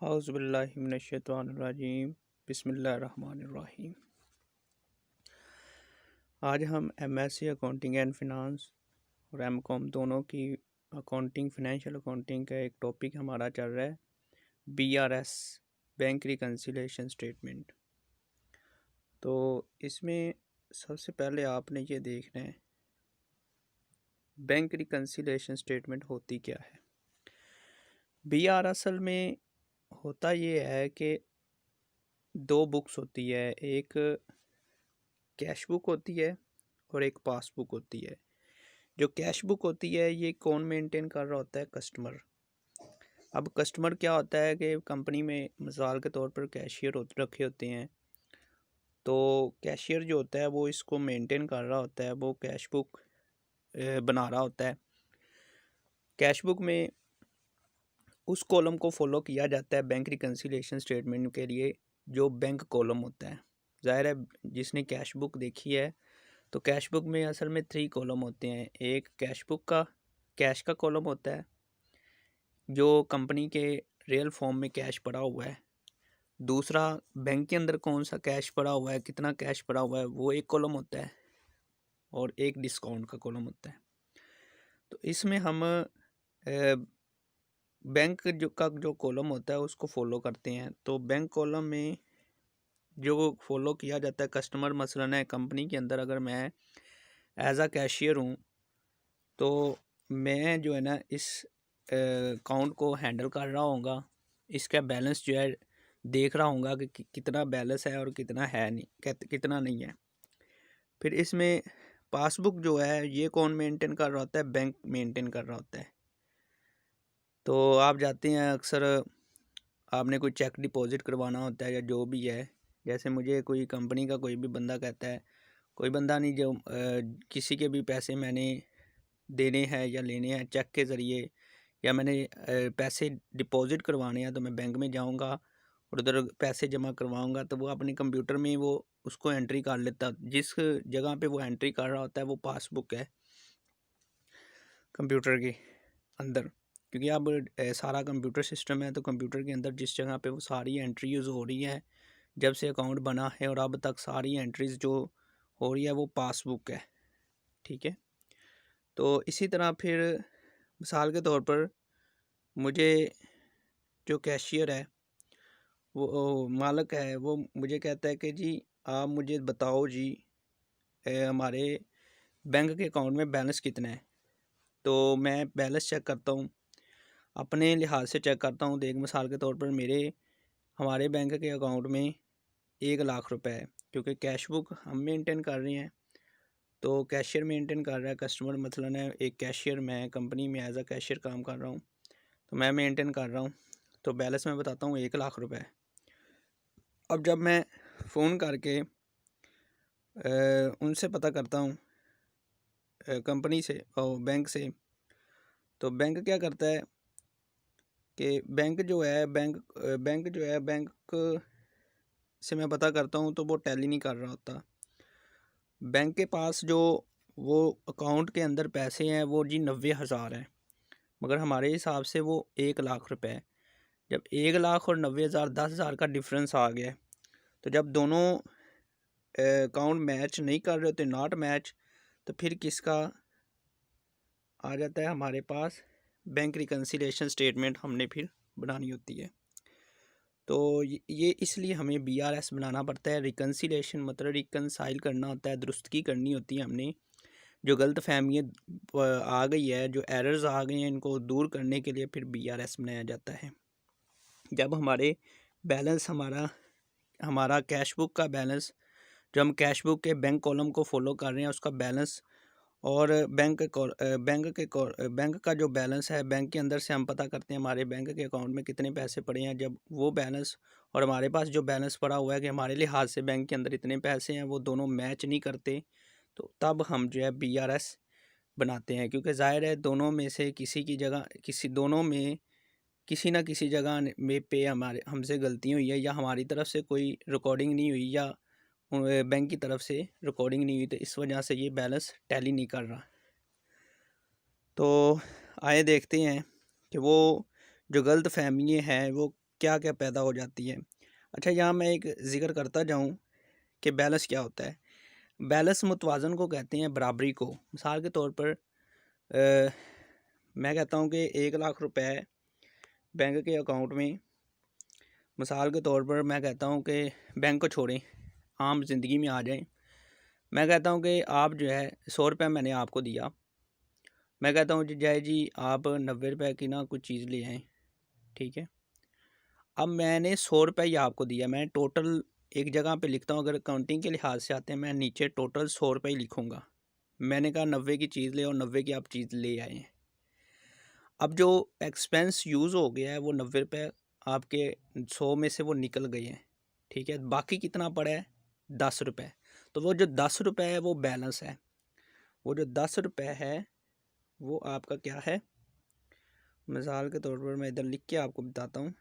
औज़ुबिल्लाहिमिनश्शैतानिर्रजीम बिस्मिल्लाहिर्रहमानिर्रहीम। आज हम एमएससी अकाउंटिंग एंड फिनांस और एमकॉम दोनों की अकाउंटिंग फिनेंशियल अकाउंटिंग का एक टॉपिक हमारा चल रहा है बीआरएस, बैंक रिकन्सिलिएशन स्टेटमेंट। तो इसमें सबसे पहले आपने ये देखना है बैंक रिकन्सिलिएशन स्टेटमेंट होती क्या है। बीआर असल में होता ये है कि दो बुक्स होती है, एक कैश बुक होती है और एक पासबुक होती है। जो कैश बुक होती है ये कौन मेंटेन कर रहा होता है? कस्टमर। अब कस्टमर क्या होता है कि कंपनी में मिसाल के तौर पर कैशियर रखे होते हैं, तो कैशियर जो होता है वो इसको मेंटेन कर रहा होता है, वो कैश बुक बना रहा होता है। कैश बुक में उस कॉलम को फॉलो किया जाता है बैंक रिकन्सिलिएशन स्टेटमेंट के लिए जो बैंक कॉलम होता है। ज़ाहिर है जिसने कैश बुक देखी है तो कैश बुक में असल में 3 कॉलम होते हैं। एक कैश बुक का कैश का कॉलम होता है जो कंपनी के रियल फॉर्म में कैश पड़ा हुआ है। दूसरा बैंक के अंदर कौन सा कैश पड़ा हुआ है, कितना कैश पड़ा हुआ है, वो एक कॉलम होता है। और एक डिस्काउंट का कॉलम होता है। तो इसमें हम बैंक जो कॉलम होता है उसको फॉलो करते हैं। तो बैंक कॉलम में जो फॉलो किया जाता है, कस्टमर मसलन है कंपनी के अंदर, अगर मैं एज आ कैशियर हूँ तो मैं जो है ना इस अकाउंट को हैंडल कर रहा होऊंगा, इसका बैलेंस जो है देख रहा होऊंगा कि कितना बैलेंस है और कितना है नहीं, कितना नहीं है। फिर इसमें पासबुक जो है ये कौन मेंटेन कर रहा होता है? बैंक मेंटेन कर रहा होता है। तो आप जाते हैं, अक्सर आपने कोई चेक डिपॉजिट करवाना होता है या जो भी है, जैसे मुझे कोई कंपनी का कोई भी बंदा कहता है, कोई बंदा नहीं, जो किसी के भी पैसे मैंने देने हैं या लेने हैं चेक के ज़रिए, या मैंने पैसे डिपॉजिट करवाने हैं, तो मैं बैंक में जाऊंगा और उधर पैसे जमा करवाऊंगा। तो वो अपने कंप्यूटर में वो उसको एंट्री कर लेता। जिस जगह पे वो एंट्री कर रहा होता है वो पासबुक है कंप्यूटर के अंदर, क्योंकि अब सारा कंप्यूटर सिस्टम है। तो कंप्यूटर के अंदर जिस जगह पे वो सारी एंट्रीज हो रही है, जब से अकाउंट बना है और अब तक सारी एंट्रीज जो हो रही है वो पासबुक है। ठीक है। तो इसी तरह फिर मिसाल के तौर पर मुझे जो कैशियर है वो मालिक है, वो मुझे कहता है कि जी आप मुझे बताओ जी हमारे बैंक के अकाउंट में बैलेंस कितना है। तो मैं बैलेंस चेक करता हूँ, अपने लिहाज से चेक करता हूँ। तो एक मिसाल के तौर पर हमारे बैंक के अकाउंट में 1,00,000 रुपये है, क्योंकि कैश बुक हम मेंटेन कर रहे हैं तो कैशियर मेंटेन कर रहा है। कस्टमर मतलब है एक कैशियर, मैं कंपनी में एज अ कैशियर काम कर रहा हूँ तो मैं मेंटेन कर रहा हूँ। तो बैलेंस मैं बताता हूँ 1,00,000 रुपये। अब जब मैं फ़ोन करके उनसे पता करता हूँ कंपनी से और बैंक से, तो बैंक क्या करता है कि बैंक से मैं पता करता हूँ तो वो टैली नहीं कर रहा होता। बैंक के पास जो वो अकाउंट के अंदर पैसे हैं वो जी 90,000 है, मगर हमारे हिसाब से वो 1,00,000 रुपये है। जब 1,00,000 और 90,000 10,000 का डिफरेंस आ गया, तो जब दोनों अकाउंट मैच नहीं कर रहे होते, नॉट मैच, तो फिर किसका आ जाता है हमारे पास? बैंक रिकन्सिलिएशन स्टेटमेंट हमने फिर बनानी होती है। तो ये इसलिए हमें बीआरएस बनाना पड़ता है। रिकन्सिलिएशन मतलब रिकन्साइल करना होता है, दुरुस्तगी करनी होती है हमने। जो गलत फहमियाँ आ गई है, जो एरर्स आ गए हैं, इनको दूर करने के लिए फिर बीआरएस बनाया जाता है। जब हमारे बैलेंस हमारा कैश बुक का बैलेंस, जो हम कैश बुक के बैंक कॉलम को फॉलो कर रहे हैं, उसका बैलेंस और बैंक का जो बैलेंस है, बैंक के अंदर से हम पता करते हैं हमारे बैंक के अकाउंट में कितने पैसे पड़े हैं। जब वो बैलेंस और हमारे पास जो बैलेंस पड़ा हुआ है कि हमारे लिहाज से बैंक के अंदर इतने पैसे हैं, वो दोनों मैच नहीं करते, तो तब हम जो है बीआरएस बनाते हैं। क्योंकि ज़ाहिर है दोनों में से किसी की जगह दोनों में किसी ना किसी जगह में पे हमसे गलती हुई है, या हमारी तरफ से कोई रिकॉर्डिंग नहीं हुई, या बैंक की तरफ से रिकॉर्डिंग नहीं हुई, तो इस वजह से ये बैलेंस टैली नहीं कर रहा। तो आए देखते हैं कि वो जो गलत फहमियाँ हैं वो क्या क्या पैदा हो जाती है। अच्छा, यहाँ मैं एक ज़िक्र करता जाऊँ कि बैलेंस क्या होता है। बैलेंस मुतवाज़न को कहते हैं, बराबरी को। मिसाल के तौर पर मैं कहता हूँ कि 1 लाख रुपए बैंक के अकाउंट में, मिसाल के तौर पर मैं कहता हूँ कि बैंक को छोड़ें, आम ज़िंदगी में आ जाएं। मैं कहता हूँ कि आप जो है 100 रुपये मैंने आपको दिया, मैं कहता हूँ जय जी आप 90 रुपये की ना कुछ चीज़ ले आएँ, ठीक है। अब मैंने 100 रुपये ही आपको दिया, मैं टोटल एक जगह पे लिखता हूँ, अगर काउंटिंग के लिहाज से आते हैं मैं नीचे टोटल 100 रुपये ही लिखूँगा। मैंने कहा 90 की चीज़ ले और 90 की आप चीज़ ले आए हैं। अब जो एक्सपेंस यूज़ हो गया है वो 90 रुपये आपके 100 में से वो निकल गए हैं, ठीक है। बाकी कितना पड़ा है? 10 रुपये। तो वो जो 10 रुपये है वो बैलेंस है। वो जो 10 रुपये है वो आपका क्या है? मिसाल के तौर पर मैं इधर लिख के आपको बताता हूँ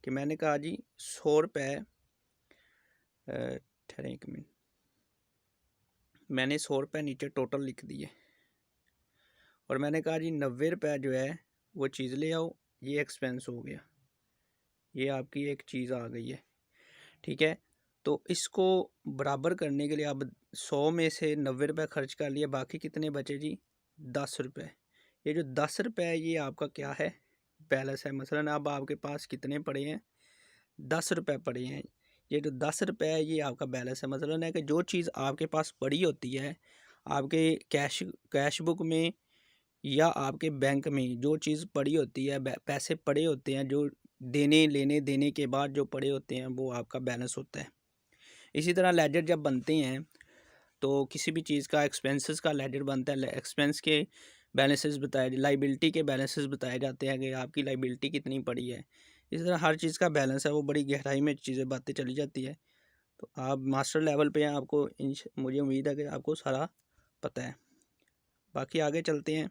कि मैंने कहा जी 100 रुपये, ठहरें 1 मिनट, मैंने 100 रुपये नीचे टोटल लिख दिए और मैंने कहा जी 90 रुपये जो है वो चीज़ ले आओ, ये एक्सपेंस हो गया, ये आपकी एक चीज़ आ गई है, ठीक है। तो इसको बराबर करने के लिए अब 100 में से 90 रुपये खर्च कर लिए, बाकी कितने बचे जी? 10 रुपये। ये जो 10 रुपये है ये आपका क्या है? बैलेंस है। मसलन अब आपके पास कितने पड़े हैं? 10 रुपये पड़े हैं। ये जो 10 रुपये है ये आपका बैलेंस है। मसलन है कि जो चीज़ आपके पास पड़ी होती है आपके कैश बुक में या आपके बैंक में, जो चीज़ पड़ी होती है, पैसे पड़े होते हैं, जो देने लेने देने के बाद जो पड़े होते हैं वो आपका बैलेंस होता है। इसी तरह लेजर जब बनते हैं तो किसी भी चीज़ का एक्सपेंसेस का लेजर बनता है, एक्सपेंस के बैलेंसेस बताए, लाइबिलिटी के बैलेंसेस बताए जाते हैं कि आपकी लाइबिलिटी कितनी पड़ी है। इस तरह हर चीज़ का बैलेंस है, वो बड़ी गहराई में चीज़ें बातें चली जाती है। तो आप मास्टर लेवल पे हैं, आपको मुझे उम्मीद है कि आपको सारा पता है। बाकी आगे चलते हैं।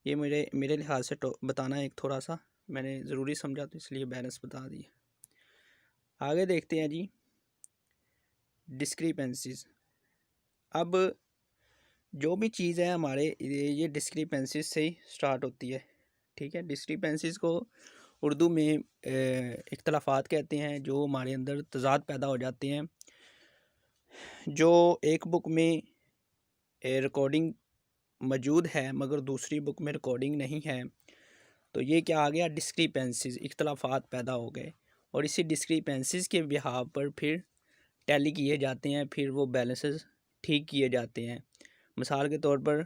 ये मेरे लिहाज से बताना एक थोड़ा सा मैंने ज़रूरी समझा तो इसलिए बैलेंस बता दिया। आगे देखते हैं जी, डिस्क्रिपेंसीज। अब जो भी चीज़ है हमारे ये डिस्क्रिपेंसीज से ही स्टार्ट होती है, ठीक है। डिस्क्रिपेंसीज को उर्दू में इख्तलाफात कहते हैं, जो हमारे अंदर तज़ाद पैदा हो जाते हैं, जो एक बुक में रिकॉर्डिंग मौजूद है मगर दूसरी बुक में रिकॉर्डिंग नहीं है, तो ये क्या आ गया? डिस्क्रिपेंसीज, इख्तलाफात पैदा हो गए और इसी डिस्क्रिपेंसीज के बिहाव पर फिर टैली किए जाते हैं, फिर वो बैलेंसेस ठीक किए जाते हैं। मिसाल के तौर पर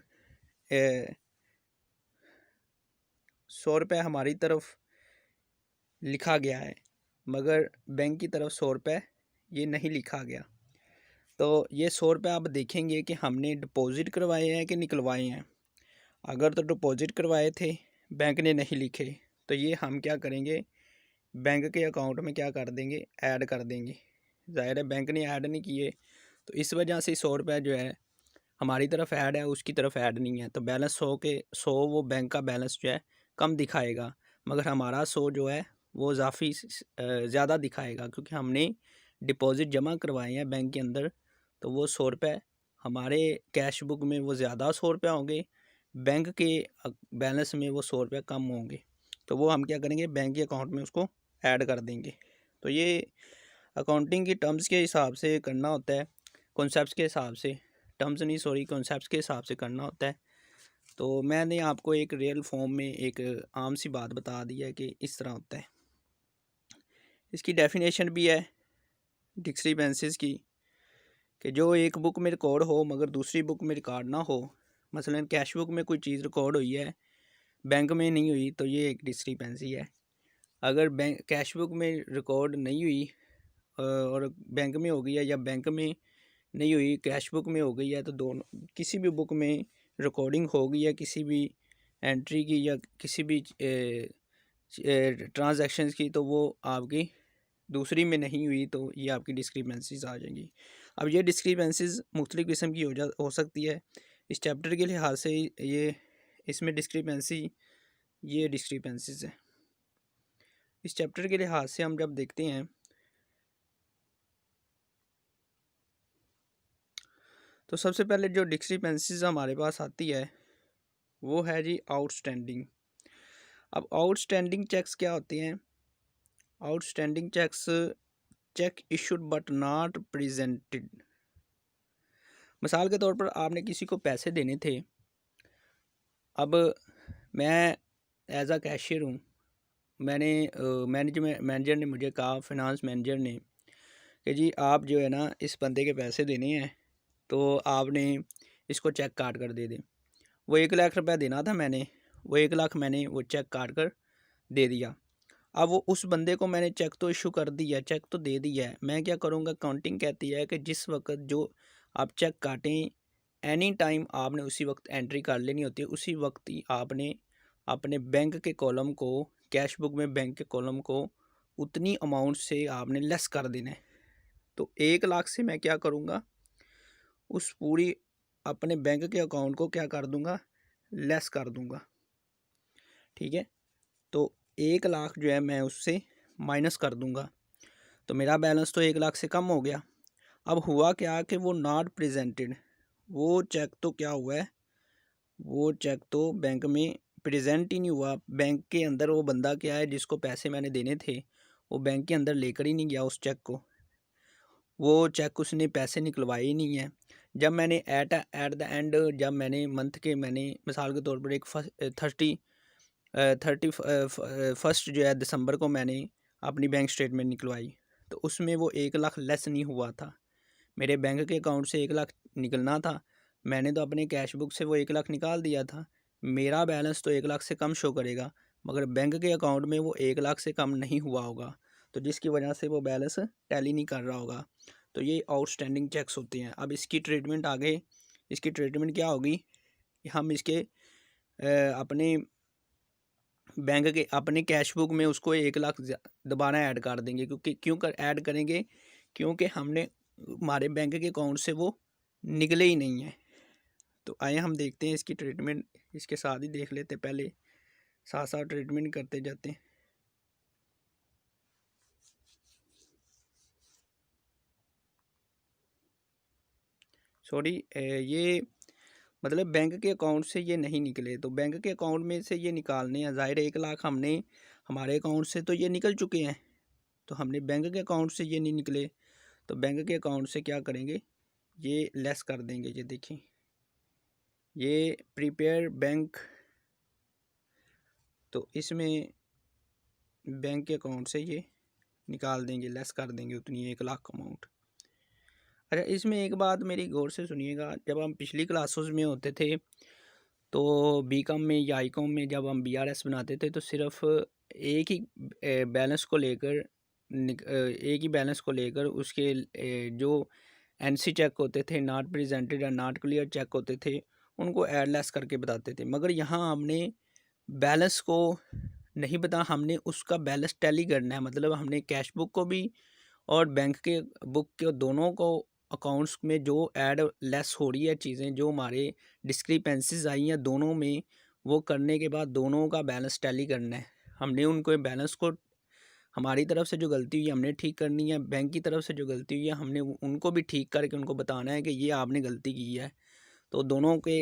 100 रुपये हमारी तरफ लिखा गया है मगर बैंक की तरफ 100 रुपये ये नहीं लिखा गया, तो ये 100 रुपये आप देखेंगे कि हमने डिपॉज़िट करवाए हैं कि निकलवाए हैं। अगर तो डिपॉज़िट करवाए थे, बैंक ने नहीं लिखे, तो ये हम क्या करेंगे? बैंक के अकाउंट में क्या कर देंगे? ऐड कर देंगे। ज़ाहिर है बैंक ने ऐड नहीं किए, तो इस वजह से 100 रुपये जो है हमारी तरफ ऐड है, उसकी तरफ ऐड नहीं है, तो बैलेंस 100 वो बैंक का बैलेंस जो है कम दिखाएगा, मगर हमारा 100 जो है वो इजाफी ज़्यादा दिखाएगा, क्योंकि हमने डिपॉज़िट जमा करवाए हैं बैंक के अंदर। तो वो 100 रुपये हमारे कैश बुक में वो ज़्यादा 100 रुपये होंगे, बैंक के बैलेंस में वो 100 रुपये कम होंगे, तो वो हम क्या करेंगे? बैंक के अकाउंट में उसको ऐड कर देंगे। तो ये अकाउंटिंग की टर्म्स के हिसाब से करना होता है, कॉन्सेप्ट्स के हिसाब से, टर्म्स नहीं सॉरी कॉन्सेप्ट्स के हिसाब से करना होता है। तो मैंने आपको एक रियल फॉर्म में एक आम सी बात बता दी है कि इस तरह होता है। इसकी डेफिनेशन भी है डिस्क्रिपेंसीज की, कि जो एक बुक में रिकॉर्ड हो मगर दूसरी बुक में रिकॉर्ड ना हो। मसलन कैश बुक में कोई चीज़ रिकॉर्ड हुई है, बैंक में नहीं हुई, तो ये एक डिस्क्रिपेंसी है। अगर बैंक कैश बुक में रिकॉर्ड नहीं हुई और बैंक में हो गई है, या बैंक में नहीं हुई कैश बुक में हो गई है, तो दोनों किसी भी बुक में रिकॉर्डिंग हो गई है किसी भी एंट्री की या किसी भी ट्रांजैक्शंस की, तो वो आपकी दूसरी में नहीं हुई, तो ये आपकी डिस्क्रिपेंसीज आ जाएंगी। अब ये डिस्क्रिपेंसीज मुख्तलिफ़ किस्म की हो सकती है। इस चैप्टर के लिहाज से ये इसमें ये डिस्क्रिपेंसीज है। इस चैप्टर के लिहाज से हम जब देखते हैं तो सबसे पहले जो डिस्क्रिपेंसीज हमारे पास आती है वो है जी आउटस्टैंडिंग। अब आउटस्टैंडिंग चेक्स क्या होते हैं? Outstanding check issued but not presented. मिसाल के तौर पर आपने किसी को पैसे देने थे। अब मैं एज आ कैशियर हूँ, मैंने मैनेजर ने मुझे कहा, फाइनेंस मैनेजर ने, कि जी आप जो है ना इस बंदे के पैसे देने हैं तो आपने इसको चेक काट कर दे दें। वो 1 लाख रुपए देना था मैंने, वो 1 लाख मैंने वो चेक काट कर दे दिया। अब वो उस बंदे को मैंने चेक तो इशू कर दिया, चेक तो दे दिया है, मैं क्या करूँगा, काउंटिंग कहती है कि जिस वक्त जो आप चेक काटें एनी टाइम आपने उसी वक्त एंट्री कर लेनी होती है, उसी वक्त ही आपने अपने बैंक के कॉलम को, कैश बुक में बैंक के कॉलम को उतनी अमाउंट से आपने लेस कर देना है। तो 1 लाख से मैं क्या करूँगा, उस पूरी अपने बैंक के अकाउंट को क्या कर दूँगा, लेस कर दूँगा। ठीक है, तो 1 लाख जो है मैं उससे माइनस कर दूँगा, तो मेरा बैलेंस तो 1 लाख से कम हो गया। अब हुआ क्या कि वो नॉट प्रेजेंटेड, वो चेक तो क्या हुआ है, वो चेक तो बैंक में प्रेजेंट ही नहीं हुआ। बैंक के अंदर वो बंदा क्या है जिसको पैसे मैंने देने थे, वो बैंक के अंदर लेकर ही नहीं गया उस चेक को, वो चेक उसने पैसे निकलवाए ही नहीं है। जब मैंने एट द एंड, जब मैंने मंथ के, मैंने मिसाल के तौर पर एक 31 जो है दिसंबर को मैंने अपनी बैंक स्टेटमेंट निकलवाई, तो उसमें वो 1 लाख लेस नहीं हुआ था। मेरे बैंक के अकाउंट से 1 लाख निकलना था, मैंने तो अपने कैश बुक से वो 1 लाख निकाल दिया था। मेरा बैलेंस तो 1 लाख से कम शो करेगा, मगर बैंक के अकाउंट में वो 1 लाख से कम नहीं हुआ होगा, तो जिसकी वजह से वो बैलेंस टैली नहीं कर रहा होगा। तो ये आउटस्टैंडिंग चेक्स होते हैं। अब इसकी ट्रीटमेंट आगे, इसकी ट्रीटमेंट क्या होगी, हम इसके अपने बैंक के अपने कैश बुक में उसको 1 लाख दोबारा ऐड कर देंगे, क्योंकि क्यों कर ऐड करेंगे, क्योंकि हमने हमारे बैंक के अकाउंट से वो निकले ही नहीं है। तो आइए हम देखते हैं इसकी ट्रीटमेंट, इसके साथ ही देख लेते, पहले साथ साथ ट्रीटमेंट करते जाते हैं। सॉरी, ये मतलब बैंक के अकाउंट से ये नहीं निकले, तो बैंक के अकाउंट में से ये निकालने हैं। ज़ाहिर 1 लाख हमने हमारे अकाउंट से तो ये निकल चुके हैं, तो हमने बैंक के अकाउंट से ये नहीं निकले, तो बैंक के अकाउंट से क्या करेंगे, ये लेस कर देंगे। ये देखिए, ये प्रीपेयर बैंक, तो इसमें बैंक के अकाउंट से ये निकाल देंगे, लेस कर देंगे उतनी 1 लाख अमाउंट। अच्छा, इसमें एक बात मेरी गौर से सुनिएगा, जब हम पिछली क्लासेस में होते थे तो बीकॉम में या आईकॉम में जब हम बीआरएस बनाते थे तो सिर्फ एक ही बैलेंस को लेकर एक ही बैलेंस को लेकर उसके जो एनसी चेक होते थे, नॉट प्रेजेंटेड या नॉट क्लियर चेक होते थे, उनको ऐड लेस करके बताते थे। मगर यहाँ हमने बैलेंस को नहीं बता, हमने उसका बैलेंस टैली करना है, मतलब हमने कैश बुक को भी और बैंक के बुक के दोनों को अकाउंट्स में जो ऐड लेस हो रही है चीज़ें, जो हमारे डिस्क्रिपेंसीज आई हैं दोनों में, वो करने के बाद दोनों का बैलेंस टैली करना है। हमने उनको बैलेंस को, हमारी तरफ से जो गलती हुई है हमने ठीक करनी है, बैंक की तरफ से जो गलती हुई है हमने उनको भी ठीक करके उनको बताना है कि ये आपने गलती की है। तो दोनों के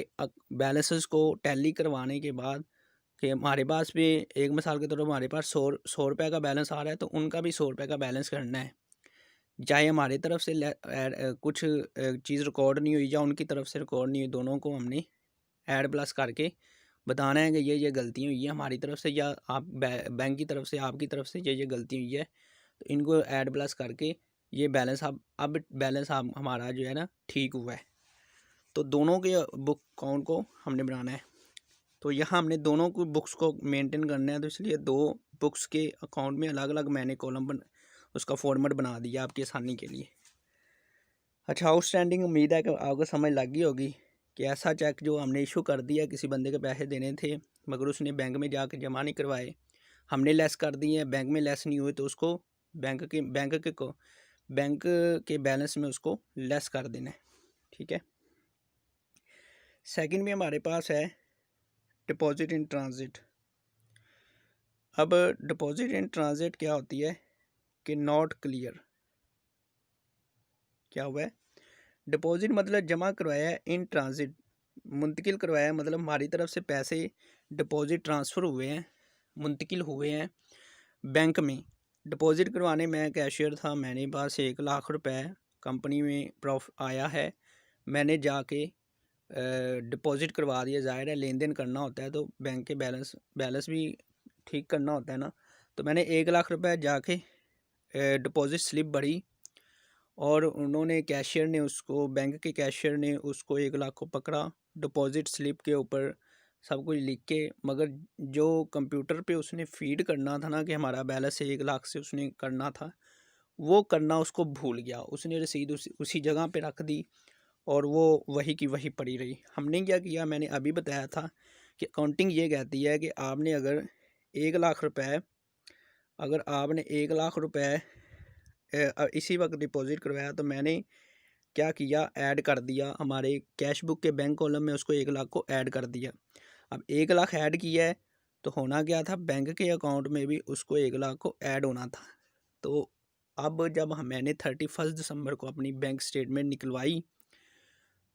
बैलेंसेस को टैली करवाने के बाद कि हमारे पास भी एक मिसाल के तौर पर हमारे पास 100 रुपये का बैलेंस आ रहा है, तो उनका भी 100 रुपये का बैलेंस करना है। चाहे हमारी तरफ से कुछ चीज़ रिकॉर्ड नहीं हुई या उनकी तरफ से रिकॉर्ड नहीं हुई, दोनों को हमने ऐड प्लस करके बताना है कि ये गलती हुई है हमारी तरफ से या आप बैंक की तरफ से, आपकी तरफ से ये गलती हुई है, तो इनको ऐड प्लस करके ये बैलेंस अब बैलेंस हमारा जो है ना ठीक हुआ है। तो दोनों के बुक अकाउंट को हमने बनाना है, तो यहाँ हमने दोनों को बुक्स को मेंटेन करना है, तो इसलिए दो बुक्स के अकाउंट में अलग अलग मैंने कॉलम उसका फॉर्मेट बना दिया आपकी आसानी के लिए। अच्छा, आउटस्टैंडिंग, उम्मीद है कि आपको समझ लग गई होगी कि ऐसा चेक जो हमने इशू कर दिया, किसी बंदे के पैसे देने थे मगर उसने बैंक में जाकर जमा नहीं करवाए, हमने लेस कर दिए, बैंक में लेस नहीं हुए, तो उसको बैंक के बैलेंस में उसको लेस कर देना है। ठीक है, सेकंड में हमारे पास है डिपॉजिट इन ट्रांजिट। अब डिपॉजिट इन ट्रांजिट क्या होती है कि नॉट क्लियर, क्या हुआ है, डिपॉजिट मतलब जमा करवाया है, इन ट्रांजिट मुंतकिल करवाया है, मतलब हमारी तरफ से पैसे डिपॉजिट ट्रांसफ़र हुए हैं, मुंतकिल हुए हैं बैंक में, डिपॉज़िट करवाने मैं कैशियर था, मैंने पास 1 लाख रुपए कंपनी में आया है, मैंने जाके डिपॉज़िट करवा दिया। ज़ाहिर है लेन देन करना होता है तो बैंक के बैलेंस भी ठीक करना होता है ना। तो मैंने 1 लाख रुपए जाके डिपॉज़िट स्लिप भरी और उन्होंने कैशियर ने उसको, बैंक के कैशियर ने उसको 1 लाख को पकड़ा, डिपॉज़िट स्लिप के ऊपर सब कुछ लिख के, मगर जो कंप्यूटर पे उसने फ़ीड करना था ना कि हमारा बैलेंस 1 लाख से उसने करना था, वो करना उसको भूल गया। उसने रसीद उसी जगह पे रख दी और वो वही की वही पड़ी रही। हमने क्या किया, मैंने अभी बताया था कि अकाउंटिंग ये कहती है कि आपने अगर 1 लाख रुपए, अगर आपने 1 लाख रुपए इसी वक्त डिपॉज़िट करवाया, तो मैंने क्या किया, ऐड कर दिया हमारे कैश बुक के बैंक कॉलम में, उसको 1 लाख को ऐड कर दिया। अब 1 लाख ऐड किया है तो होना क्या था, बैंक के अकाउंट में भी उसको 1 लाख को ऐड होना था। तो अब जब मैंने 31 दिसंबर को अपनी बैंक स्टेटमेंट निकलवाई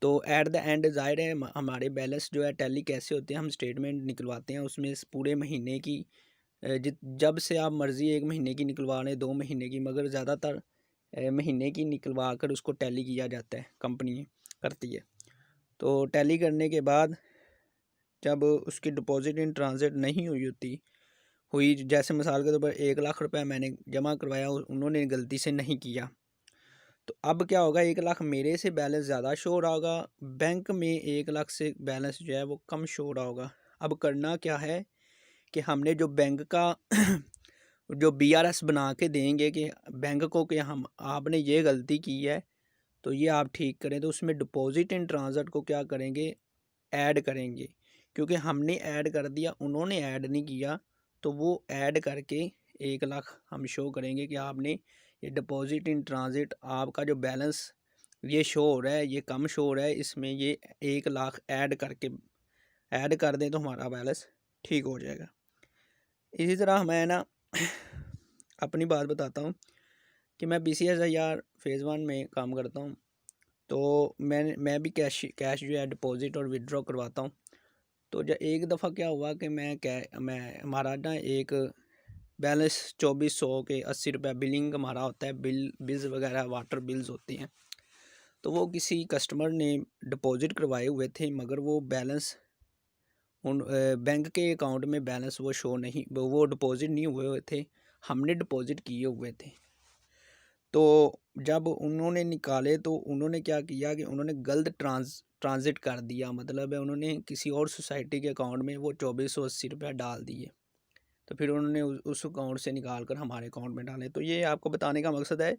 तो एट द एंड ज़ाहिर है हमारे बैलेंस जो है टैली कैसे होते हैं, हम स्टेटमेंट निकलवाते हैं उसमें पूरे महीने की, जब से आप मर्ज़ी 1 महीने की निकलवा लें, 2 महीने की, मगर ज़्यादातर महीने की निकलवा कर उसको टैली किया जाता है, कंपनी करती है। तो टैली करने के बाद जब उसकी डिपॉज़िट इन ट्रांज़िट नहीं हुई, जैसे मिसाल के तौर पर 1 लाख रुपए मैंने जमा करवाया, उन्होंने गलती से नहीं किया, तो अब क्या होगा, 1 लाख मेरे से बैलेंस ज़्यादा शो हो रहा होगा, बैंक में 1 लाख से बैलेंस जो है वो कम शो हो रहा होगा। अब करना क्या है कि हमने जो बैंक का जो BRS बना के देंगे कि बैंक को कि हम आपने ये गलती की है तो ये आप ठीक करें, तो उसमें डिपॉजिट इन ट्रांज़िट को क्या करेंगे, ऐड करेंगे, क्योंकि हमने ऐड कर दिया, उन्होंने ऐड नहीं किया, तो वो ऐड करके 1 लाख हम शो करेंगे कि आपने ये डिपॉजिट इन ट्रांज़िट, आपका जो बैलेंस ये शो हो रहा है ये कम शो हो रहा है, इसमें ये 1 लाख ऐड कर दें तो हमारा बैलेंस ठीक हो जाएगा। इसी तरह मैं ना अपनी बात बताता हूँ कि मैं BCSIR फेज़ 1 में काम करता हूँ, तो मैं भी कैश जो है डिपॉजिट और विड्रॉ करवाता हूँ। तो जब एक दफ़ा क्या हुआ कि मैं हमारा ना एक बैलेंस 2400 के 80 रुपये बिलिंग हमारा होता है, बिल्स वगैरह वाटर बिल्स होती हैं, तो वो किसी कस्टमर ने डिपॉजिट करवाए हुए थे, मगर वो बैलेंस उन बैंक के अकाउंट में बैलेंस वो शो नहीं, वो डिपॉजिट नहीं हुए थे, हमने डिपॉजिट किए हुए थे। तो जब उन्होंने निकाले तो उन्होंने क्या किया कि उन्होंने गलत ट्रांज़िट कर दिया, मतलब है उन्होंने किसी और सोसाइटी के अकाउंट में वो 2480 रुपये डाल दिए, तो फिर उन्होंने उस अकाउंट से निकाल कर हमारे अकाउंट में डाले। तो ये आपको बताने का मकसद है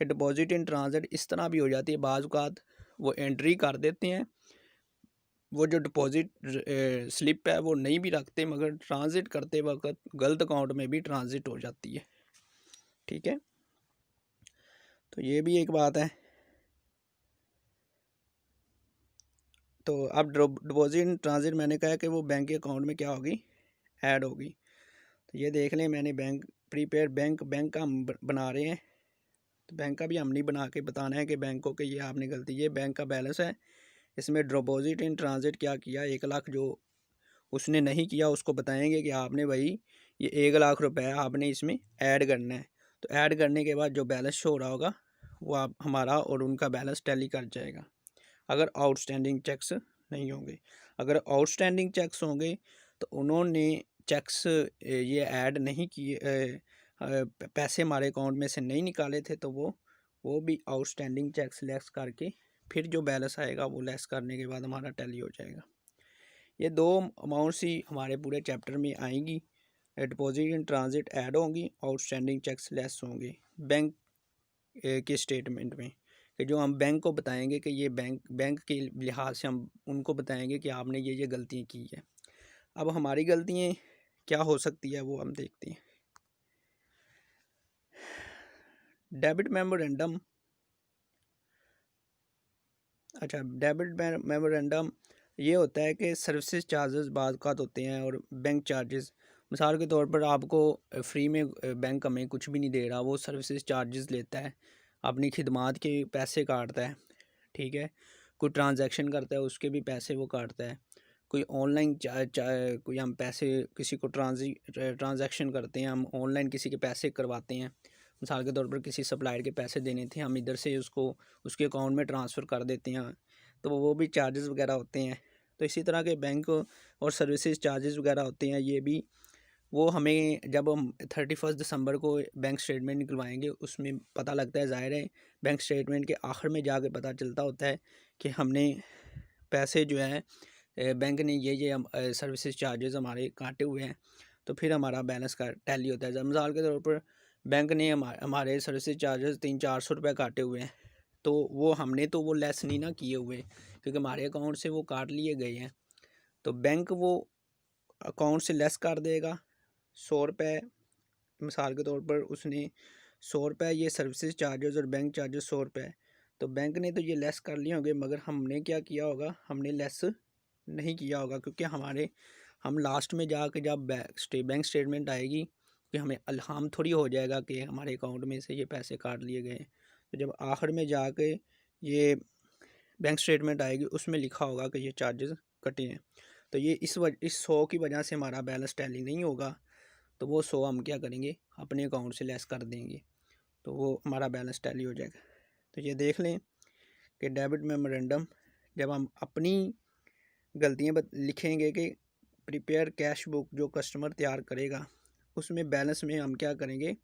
कि डिपॉजिट इन ट्रांज़िट इस तरह भी हो जाती है, बाज़ औक़ात वो एंट्री कर देते हैं, वो जो डिपॉजिट स्लिप है वो नहीं भी रखते, मगर ट्रांज़िट करते वक्त गलत अकाउंट में भी ट्रांज़िट हो जाती है। ठीक है, तो ये भी एक बात है। तो अब डिपॉजिट इन ट्रांज़िट मैंने कहा कि वो बैंक के अकाउंट में क्या होगी, ऐड होगी। तो ये देख लें, मैंने प्रीपेड बैंक का हम बना रहे हैं, तो बैंक का भी हम नहीं बना के बताना है कि बैंक को कि ये आपने गलती, ये बैंक का बैलेंस है, इसमें डिपॉजिट इन ट्रांज़िट क्या किया, 1 लाख जो उसने नहीं किया उसको बताएंगे कि आपने भाई ये 1 लाख रुपए आपने इसमें ऐड करना है। तो ऐड करने के बाद जो बैलेंस शो हो रहा होगा वो आप हमारा और उनका बैलेंस टैली कर जाएगा, अगर आउटस्टैंडिंग चेक्स नहीं होंगे। अगर आउटस्टैंडिंग चेक्स होंगे तो उन्होंने चेक्स ये ऐड नहीं किए, पैसे हमारे अकाउंट में से नहीं निकाले थे, तो वो भी आउटस्टैंडिंग चेक्स लेस करके फिर जो बैलेंस आएगा वो लेस करने के बाद हमारा टैली हो जाएगा। ये 2 अमाउंट्स ही हमारे पूरे चैप्टर में आएंगी, डिपॉजिट इन ट्रांज़िट ऐड होंगी, आउटस्टैंडिंग चेक्स लेस होंगे बैंक के स्टेटमेंट में, कि जो हम बैंक को बताएंगे कि ये बैंक के लिहाज से हम उनको बताएंगे कि आपने ये गलतियाँ की है। अब हमारी गलतियाँ क्या हो सकती है वो हम देखते हैं। डेबिट मेमोरेंडम, अच्छा डेबिट मेमोरेंडम ये होता है कि सर्विसेज चार्जेस बाद का होते हैं और बैंक चार्जेस, मिसाल के तौर पर आपको फ्री में बैंक हमें कुछ भी नहीं दे रहा, वो सर्विसेज चार्जेस लेता है, अपनी खिदमात के पैसे काटता है। ठीक है, कोई ट्रांजैक्शन करता है उसके भी पैसे वो काटता है, कोई ऑनलाइन कोई हम पैसे किसी को ट्रांजैक्शन करते हैं, हम ऑनलाइन किसी के पैसे करवाते हैं, मिसाल के तौर पर किसी सप्लायर के पैसे देने थे, हम इधर से उसको उसके अकाउंट में ट्रांसफ़र कर देते हैं, तो वो भी चार्जेस वगैरह होते हैं। तो इसी तरह के बैंक और सर्विसेज चार्जेस वगैरह होते हैं, ये भी वो हमें जब हम 31 दिसंबर को बैंक स्टेटमेंट निकलवाएंगे उसमें पता लगता है। ज़ाहिर है बैंक स्टेटमेंट के आखिर में जाके पता चलता होता है कि हमने पैसे जो है बैंक ने ये हम सर्विसेज चार्जेस हमारे काटे हुए हैं, तो फिर हमारा बैलेंस का टैली होता है। जब मिसाल के तौर पर बैंक ने हमारे सर्विसेज चार्जेस 300-400 रुपये काटे हुए हैं, तो वो हमने तो वो लेस नहीं ना किए हुए, क्योंकि हमारे अकाउंट से वो काट लिए गए हैं। तो बैंक वो अकाउंट से लेस कर देगा 100 रुपये, मिसाल के तौर पर उसने 100 रुपये ये सर्विसेज चार्जेस और बैंक चार्जेस 100 रुपये, तो बैंक ने तो ये लेस कर लिए होंगे, मगर हमने क्या किया होगा, हमने लेस नहीं किया होगा, क्योंकि हम लास्ट में जाके जब बैंक स्टेटमेंट आएगी कि हमें अल्हाम थोड़ी हो जाएगा कि हमारे अकाउंट में से ये पैसे काट लिए गए। तो जब आखिर में जाके ये बैंक स्टेटमेंट आएगी उसमें लिखा होगा कि ये चार्जेस कटे हैं। तो ये इस 100 की वजह से हमारा बैलेंस टैली नहीं होगा, तो वो 100 हम क्या करेंगे, अपने अकाउंट से लेस कर देंगे, तो वो हमारा बैलेंस टैली हो जाएगा। तो ये देख लें कि डेबिट मेमोरेंडम जब हम अपनी गलतियाँ लिखेंगे कि प्रिपेयर कैश बुक जो कस्टमर तैयार करेगा, उसमें बैलेंस में हम क्या करेंगे,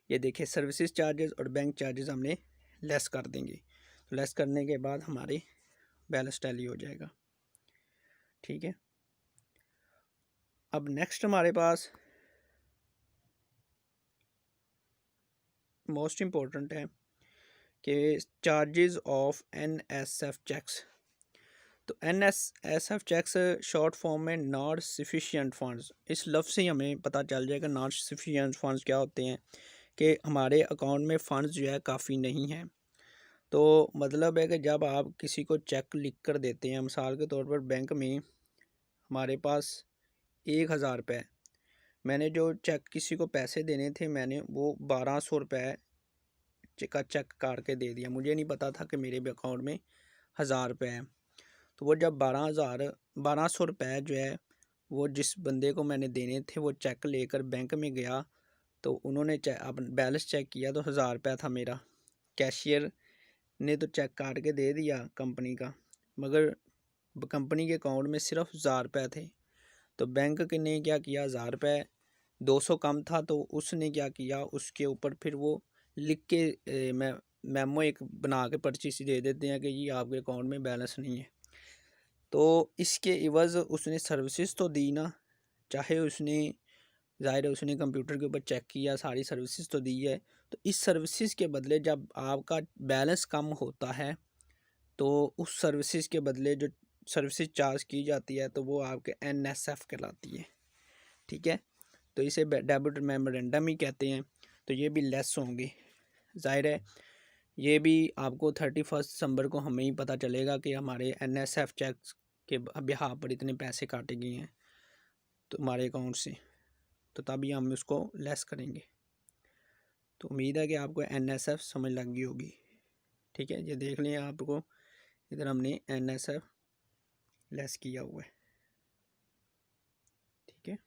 ये देखिए सर्विसेज चार्जेस और बैंक चार्जेस हमने लेस कर देंगे। तो लेस करने के बाद हमारे बैलेंस टैली हो जाएगा। ठीक है, अब नेक्स्ट हमारे पास मोस्ट इम्पोर्टेंट है कि चार्जेस ऑफ NSF चेक्स। तो NSF चेक्स शॉर्ट फॉर्म में नॉट सफिशिएंट फंड्स, इस लफ्ज़ से ही हमें पता चल जाएगा नॉट सफिशिएंट फंड्स क्या होते हैं, कि हमारे अकाउंट में फ़ंड्स जो है काफ़ी नहीं हैं। तो मतलब है कि जब आप किसी को चेक लिख कर देते हैं, मिसाल के तौर पर बैंक में हमारे पास 1000 रुपये, मैंने जो चेक किसी को पैसे देने थे, मैंने वो 1200 रुपये का चेक काट के दे दिया, मुझे नहीं पता था कि मेरे भी अकाउंट में 1000 रुपये है। तो वो जब 1200 रुपये जो है वो जिस बंदे को मैंने देने थे, वो चेक लेकर बैंक में गया, तो उन्होंने बैलेंस चेक किया तो 1000 रुपये था मेरा। कैशियर ने तो चेक काट के दे दिया कंपनी का, मगर कंपनी के अकाउंट में सिर्फ 1000 रुपये थे। तो बैंक ने क्या किया, 1000 रुपये 200 कम था, तो उसने क्या किया, उसके ऊपर फिर वो लिख के मेमो एक बना के पर्ची सी दे देते हैं कि ये आपके अकाउंट में बैलेंस नहीं है। तो इसके इवज़ उसने सर्विसेज तो दी ना, चाहे उसने ज़ाहिर है उसने कंप्यूटर के ऊपर चेक किया, सारी सर्विसेज तो दी है। तो इस सर्विसेज के बदले जब आपका बैलेंस कम होता है, तो उस सर्विसेज के बदले जो सर्विसेज चार्ज की जाती है, तो वो आपके NSF कहलाती है। ठीक है, तो इसे डेबिट मेमोरेंडम ही कहते हैं। तो ये भी लेस होंगे, ज़ाहिर है ये भी आपको 31 दिसंबर को हमें ही पता चलेगा कि हमारे NSF चेक्स के बिहाफ पर इतने पैसे काटे गए हैं तो हमारे अकाउंट से, तो तभी हम उसको लेस करेंगे। तो उम्मीद है कि आपको NSF समझ लग गई होगी। ठीक है, ये देख लें, आपको इधर हमने NSF लेस किया हुआ है। ठीक है,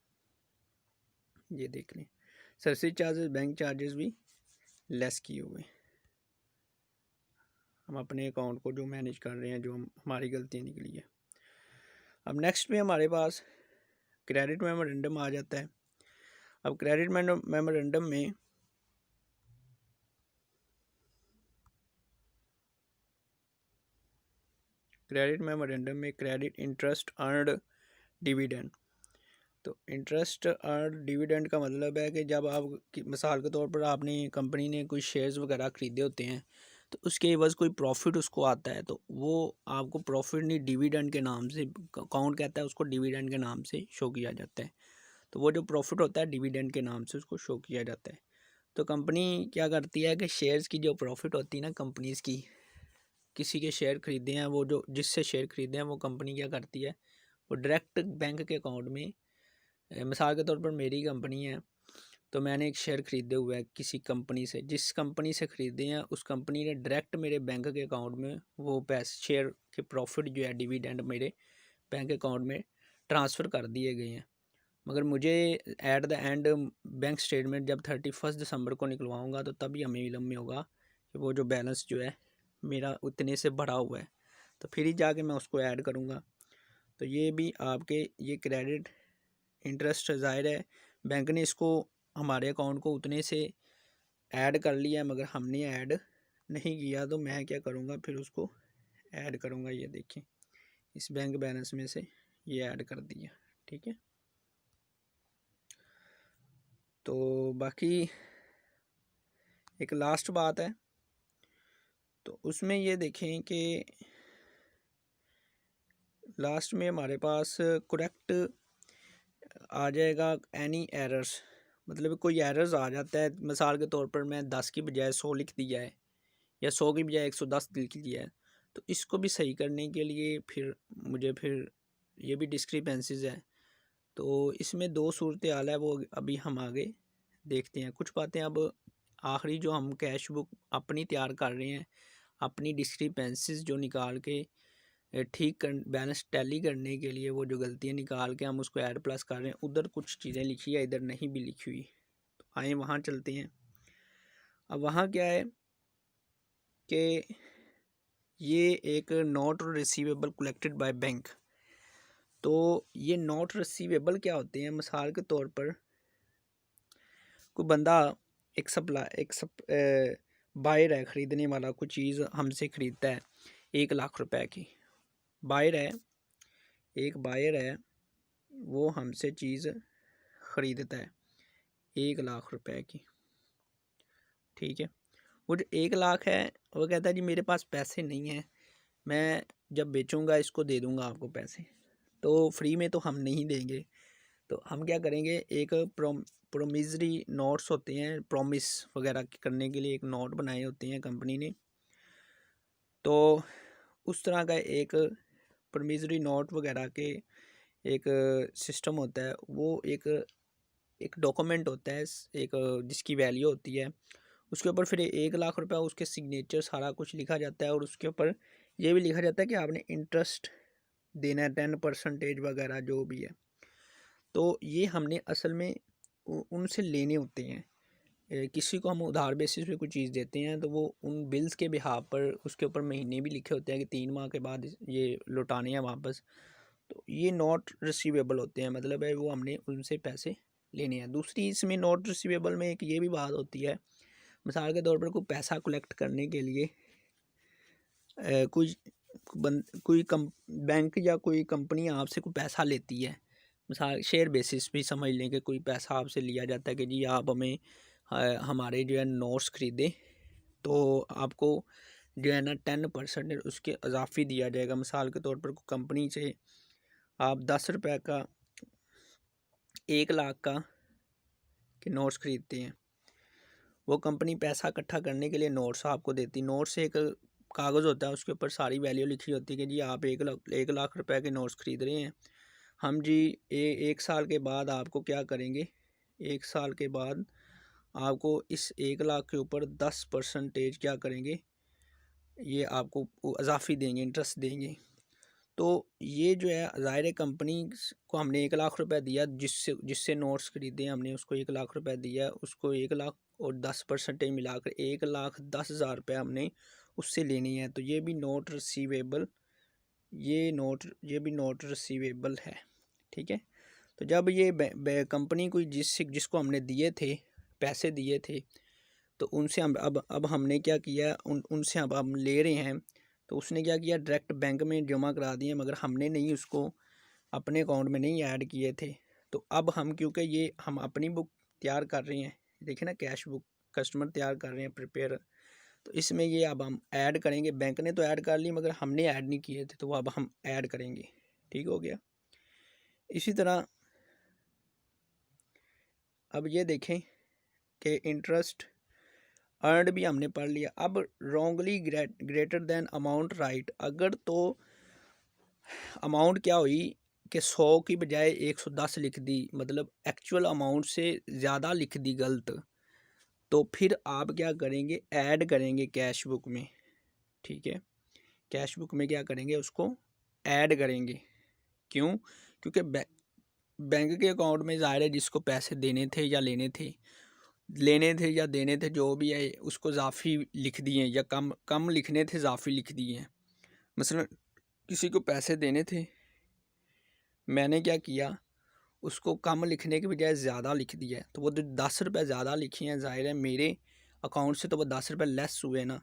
ये देख लें, सर्विस चार्जेस बैंक चार्जेस भी लेस किए हुए हैं। हम अपने अकाउंट को जो मैनेज कर रहे हैं, जो हमारी गलतियाँ निकली है। अब नेक्स्ट में हमारे पास क्रेडिट मेमोरेंडम आ जाता है। अब क्रेडिट मेमोरेंडम में क्रेडिट इंटरेस्ट अर्नड डिविडेंड। तो इंटरेस्ट अर्नड डिविडेंड का मतलब है कि जब आप मिसाल के तौर पर आपने कंपनी ने कोई शेयर्स वगैरह ख़रीदे होते हैं, तो उसके एवज़ कोई प्रॉफिट उसको आता है, तो वो आपको प्रॉफिट नहीं डिविडेंड के नाम से अकाउंट कहता है, उसको डिविडेंड के नाम से शो किया जाता है। तो वो जो प्रॉफिट होता है डिविडेंड के नाम से उसको शो किया जाता है। तो कंपनी क्या करती है कि शेयर्स की जो प्रॉफिट होती है ना कंपनीज़ की, किसी के शेयर ख़रीदे हैं, वो जो जिससे शेयर ख़रीदे हैं, वो कंपनी क्या करती है, वो डायरेक्ट बैंक के अकाउंट में, मिसाल के तौर पर मेरी कंपनी है, तो मैंने एक शेयर ख़रीदे हुए है किसी कंपनी से, जिस कंपनी से ख़रीदे हैं उस कंपनी ने डायरेक्ट मेरे बैंक के अकाउंट में वो पैसे शेयर के प्रॉफिट जो है डिविडेंड मेरे बैंक अकाउंट में ट्रांसफ़र कर दिए गए हैं। मगर मुझे at the end bank statement जब 31 दिसंबर को निकलवाऊँगा तो तभी हमें इल्म में होगा कि वो जो बैलेंस जो है मेरा उतने से बढ़ा हुआ है, तो फिर ही जाके मैं उसको ऐड करूँगा। तो ये भी आपके ये क्रेडिट इंटरेस्ट ज़ाहिर है बैंक ने इसको हमारे अकाउंट को उतने से ऐड कर लिया है, मगर हमने ऐड नहीं किया, तो मैं क्या करूँगा फिर उसको ऐड करूँगा। ये देखें इस बैंक बैलेंस में से ये ऐड कर दिया, ठीक है। तो बाकी एक लास्ट बात है, तो उसमें ये देखें कि लास्ट में हमारे पास करेक्ट आ जाएगा एनी एरर्स, मतलब कोई एरर्स आ जाता है, मिसाल के तौर पर मैं 10 की बजाय 100 लिख दिया है या 100 की बजाय 110 लिख दिया है, तो इसको भी सही करने के लिए फिर मुझे फिर ये भी डिस्क्रिपेंसीज है। तो इसमें दो सूरत हाल है, वो अभी हम आगे देखते हैं। कुछ बातें अब आखिरी जो हम कैश बुक अपनी तैयार कर रहे हैं, अपनी डिस्क्रिपेंसीज जो निकाल के ठीक कर बैलेंस टैली करने के लिए वो जो गलतियाँ निकाल के हम उसको ऐड प्लस कर रहे हैं, उधर कुछ चीज़ें लिखी है, इधर नहीं भी लिखी हुई। तो आए वहाँ चलते हैं। अब वहाँ क्या है कि ये एक not receivable collected by bank. तो ये नॉट रिसीवेबल क्या होते हैं? मिसाल के तौर पर कोई बंदा एक बायर है, ख़रीदने वाला कोई चीज़ हमसे ख़रीदता है 1 लाख रुपए की। बायर है, एक बायर है, वो हमसे चीज़ ख़रीदता है 1 लाख रुपए की, ठीक है। वो जो 1 लाख है वो कहता है जी मेरे पास पैसे नहीं हैं, मैं जब बेचूंगा इसको दे दूंगा आपको पैसे। तो फ्री में तो हम नहीं देंगे, तो हम क्या करेंगे, एक प्रोमिसरी नोट्स होते हैं, प्रॉमिस वगैरह करने के लिए एक नोट बनाए होते हैं कंपनी ने। तो उस तरह का एक प्रोमिसरी नोट वगैरह के एक सिस्टम होता है, वो एक डॉक्यूमेंट होता है, एक जिसकी वैल्यू होती है, उसके ऊपर फिर 1 लाख रुपए उसके सिग्नेचर सारा कुछ लिखा जाता है, और उसके ऊपर ये भी लिखा जाता है कि आपने इंटरेस्ट देना है 10% वगैरह जो भी है। तो ये हमने असल में उनसे लेने होते हैं। किसी को हम उधार बेसिस पे कोई चीज़ देते हैं तो वो उन बिल्स के बिहाफ पर उसके ऊपर महीने भी लिखे होते हैं कि 3 माह के बाद ये लौटाने हैं वापस। तो ये नॉट रिसीवेबल होते हैं, मतलब है वो हमने उनसे पैसे लेने हैं। दूसरी इसमें नॉट रिसीवेबल में एक ये भी बात होती है, मिसाल के तौर पर कोई पैसा कलेक्ट करने के लिए कोई बैंक या कोई कंपनी आपसे कोई पैसा लेती है, मिसाल शेयर बेसिस भी समझ लें कि कोई पैसा आपसे लिया जाता है कि जी आप हमें हमारे जो है नोट्स ख़रीदे, तो आपको जो है ना 10% उसके इजाफी दिया जाएगा। मिसाल के तौर पर कंपनी से आप 10 रुपये का 1 लाख का के नोट्स ख़रीदते हैं, वो कंपनी पैसा इकट्ठा करने के लिए नोट्स आपको देती। नोट्स एक कागज़ होता है, उसके ऊपर सारी वैल्यू लिखी होती है कि जी आप 1 लाख रुपए के नोट्स ख़रीद रहे हैं, हम जी 1 साल के बाद आपको क्या करेंगे, 1 साल के बाद आपको इस 1 लाख के ऊपर 10% क्या करेंगे, ये आपको इजाफी देंगे, इंटरेस्ट देंगे। तो ये जो है ज़ाहिर कंपनी को हमने 1 लाख रुपए दिया, जिससे नोट्स ख़रीदे हमने उसको 1 लाख रुपए दिया, उसको 1 लाख और 10% मिलाकर 1,10,000 रुपये हमने उससे लेनी है। तो ये भी नोट रिसीवेबल, ये भी नोट रिसीवेबल है, ठीक है। तो जब ये कंपनी कोई जिसको हमने दिए थे पैसे दिए थे, तो उनसे हम अब हमने क्या किया, उनसे अब हम ले रहे हैं, तो उसने क्या किया डायरेक्ट बैंक में जमा करा दिए, मगर हमने नहीं उसको अपने अकाउंट में नहीं ऐड किए थे। तो अब हम क्योंकि ये हम अपनी बुक तैयार कर रहे हैं, देखिए ना कैश बुक कस्टमर तैयार कर रहे हैं प्रिपेयर, तो इसमें ये अब हम ऐड करेंगे। बैंक ने तो ऐड कर ली मगर हमने ऐड नहीं किए थे, तो अब हम ऐड करेंगे, ठीक हो गया। इसी तरह अब ये देखें कि इंटरेस्ट अर्नड भी हमने पढ़ लिया। अब wrongly greater than amount right, अगर तो अमाउंट क्या हुई कि 100 की बजाय 110 लिख दी, मतलब एक्चुअल अमाउंट से ज़्यादा लिख दी गलत, तो फिर आप क्या करेंगे, ऐड करेंगे कैश बुक में, ठीक है। कैश बुक में क्या करेंगे, उसको ऐड करेंगे, क्यों? क्योंकि बैंक के अकाउंट में ज़ाहिर है जिसको पैसे देने थे या लेने या देने थे, जो भी है उसको इजाफी लिख दिए, या कम कम लिखने थे इजाफी लिख दिए हैं। मसलन किसी को पैसे देने थे, मैंने क्या किया, उसको कम लिखने के बजाय ज़्यादा लिख दिया है, तो वो जो 10 रुपये ज़्यादा लिखे हैं, ज़ाहिर है मेरे अकाउंट से तो वो 10 रुपये लेस हुए ना,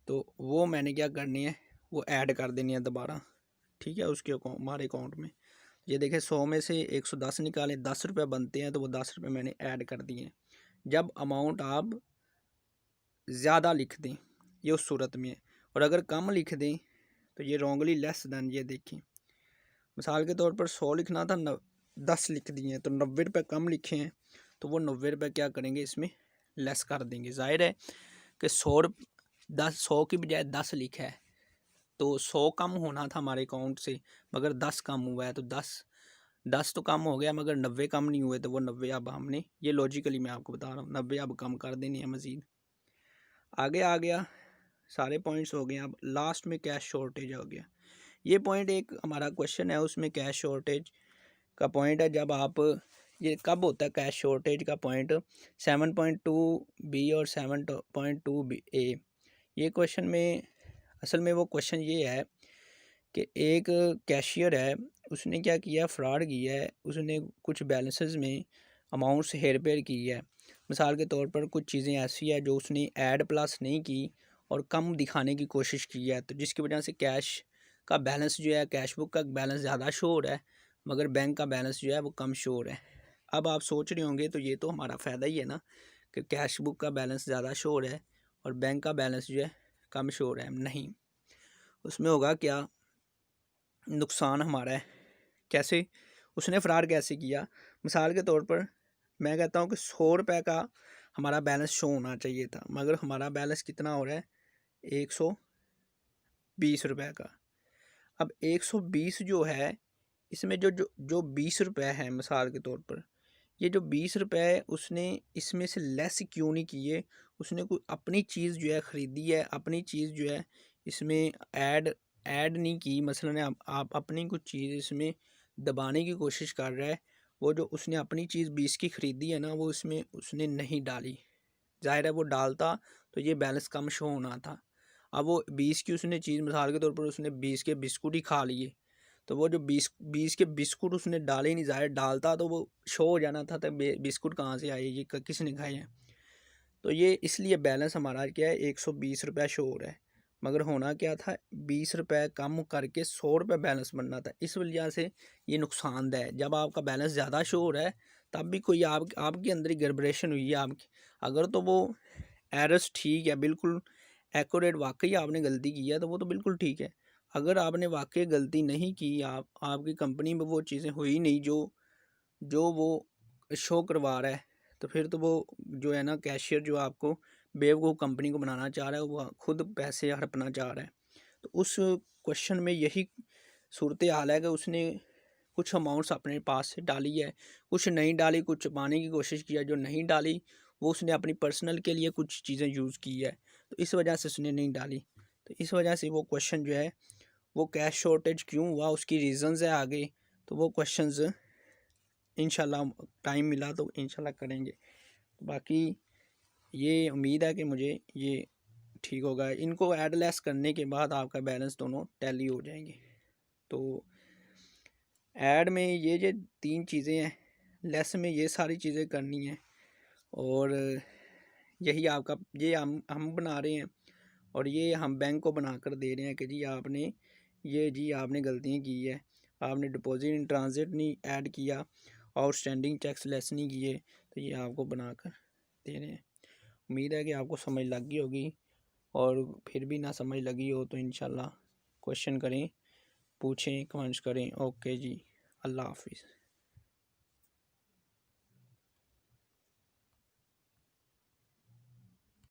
तो वो मैंने क्या करनी है, वो ऐड कर देनी है दोबारा, ठीक है, उसके हमारे अकाउंट में। ये देखें 100 में से 110 निकाले, 10 रुपये बनते हैं, तो वो 10 रुपये मैंने ऐड कर दिए हैं। जब अमाउंट आप ज़्यादा लिख दें, ये उस सूरत में है, और अगर कम लिख दें तो ये रॉन्गली लेस दैन, ये देखें मिसाल के तौर पर 100 लिखना था, 10 लिख दिए हैं, तो 90 रुपये कम लिखे हैं, तो वो 90 रुपये क्या करेंगे, इसमें लेस कर देंगे। ज़ाहिर है कि 100 की बजाय 10 लिखा है, तो 100 कम होना था हमारे अकाउंट से, मगर 10 कम हुआ है, तो 10 तो कम हो गया, मगर 90 कम नहीं हुए, तो वो 90 अब हमने, ये लॉजिकली मैं आपको बता रहा हूँ, 90 अब कम कर देनी है मज़ीद। आगे आ गया, सारे पॉइंट्स हो गए। अब लास्ट में कैश शॉर्टेज हो गया। ये पॉइंट एक हमारा क्वेश्चन है, उसमें कैश शॉर्टेज का पॉइंट है, जब आप, ये कब होता है कैश शॉर्टेज का पॉइंट, 7.2 बी और 7.2 बी ए। ये क्वेश्चन में असल में वो क्वेश्चन ये है कि एक कैशियर है, उसने क्या किया, फ्रॉड किया है, उसने कुछ बैलेंसेस में अमाउंट्स हेर फेर की है। मिसाल के तौर पर कुछ चीज़ें ऐसी है जो उसने ऐड प्लस नहीं की और कम दिखाने की कोशिश की है, तो जिसकी वजह से कैश का बैलेंस जो है, कैश बुक का बैलेंस ज़्यादा शो हो रहा है, मगर बैंक का बैलेंस जो है वो कम शो हो रहा है। अब आप सोच रहे होंगे तो ये तो हमारा फ़ायदा ही है ना, कि कैश बुक का बैलेंस ज़्यादा शो हो रहा है और बैंक का बैलेंस जो है कम शो हो रहा है। नहीं, उसमें होगा क्या, नुकसान हमारा है। कैसे, उसने फ़्रॉड कैसे किया, मिसाल के तौर पर मैं कहता हूँ कि 100 रुपये का हमारा बैलेंस शो होना चाहिए था, मगर हमारा बैलेंस कितना हो रहा है, 120 रुपये का। अब 120 जो है, इसमें जो जो जो 20 रुपये है, मिसाल के तौर पर ये जो 20 रुपये उसने इसमें से लेस क्यों नहीं किए, उसने कोई अपनी चीज़ जो है ख़रीदी है, अपनी चीज़ जो है इसमें ऐड नहीं की। मसलन आप अपनी कुछ चीज़ इसमें दबाने की कोशिश कर रहा है, वो जो उसने अपनी चीज़ 20 की ख़रीदी है ना, वो इसमें उसने नहीं डाली। ज़ाहिर है वो डालता तो ये बैलेंस कम शो होना था। अब वो 20 की उसने चीज़, मिसाल के तौर पर उसने 20 के बिस्कुट ही खा लिए, तो वो जो 20 के बिस्कुट उसने डाले नहीं, ज़ाहिर डालता तो वो शो हो जाना था, तो बिस्कुट कहाँ से आए, ये किसने खाए हैं। तो ये इसलिए बैलेंस हमारा क्या है, 120 रुपये शो हो रहा है, मगर होना क्या था, 20 रुपये कम करके 100 रुपये बैलेंस बनना था। इस वजह से ये नुकसानदेह है। जब आपका बैलेंस ज़्यादा शो हो रहा है तब भी कोई आपके अंदर ही गड़बड़ेशन हुई है आपकी, अगर तो वो एरर्स ठीक है, बिल्कुल एक्यूरेट, वाकई आपने गलती की है, तो वो तो बिल्कुल ठीक है। अगर आपने वाकई गलती नहीं की, आपकी कंपनी में वो चीज़ें हुई नहीं जो जो वो शो करवा रहा है, तो फिर तो वो जो है ना, कैशियर जो आपको बेवकूफ़ कंपनी को बनाना चाह रहा है, वो खुद पैसे हड़पना चाह रहा है। तो उस क्वेश्चन में यही सूरत हाल है कि उसने कुछ अमाउंट्स अपने पास से डाली है, कुछ नहीं डाली, कुछ छुपाने की कोशिश किया, जो नहीं डाली वो उसने अपनी पर्सनल के लिए कुछ चीज़ें यूज़ की है, तो इस वजह से उसने नहीं डाली। तो इस वजह से वो क्वेश्चन जो है, वो कैश शॉर्टेज क्यों हुआ, उसकी रीज़न्स है आगे, तो वो क्वेश्चंस इंशाल्लाह टाइम मिला तो इंशाल्लाह करेंगे। बाकी ये उम्मीद है कि मुझे ये ठीक होगा। इनको ऐड लेस करने के बाद आपका बैलेंस दोनों टैली हो जाएंगे। तो ऐड में ये 3 चीज़ें हैं, लेस में ये सारी चीज़ें करनी हैं, और यही आपका, ये हम बना रहे हैं, और ये हम बैंक को बना कर दे रहे हैं कि जी आपने गलतियाँ की है, आपने डिपॉजिट इन ट्रांजिट नहीं ऐड किया, आउटस्टैंडिंग टैक्स लेस नहीं किए, तो ये आपको बना कर दे रहे हैं। उम्मीद है कि आपको समझ लग गई होगी, और फिर भी ना समझ लगी हो तो इंशाल्लाह क्वेश्चन करें, पूछें, कमेंट्स करें। ओके जी, अल्लाह हाफिज़।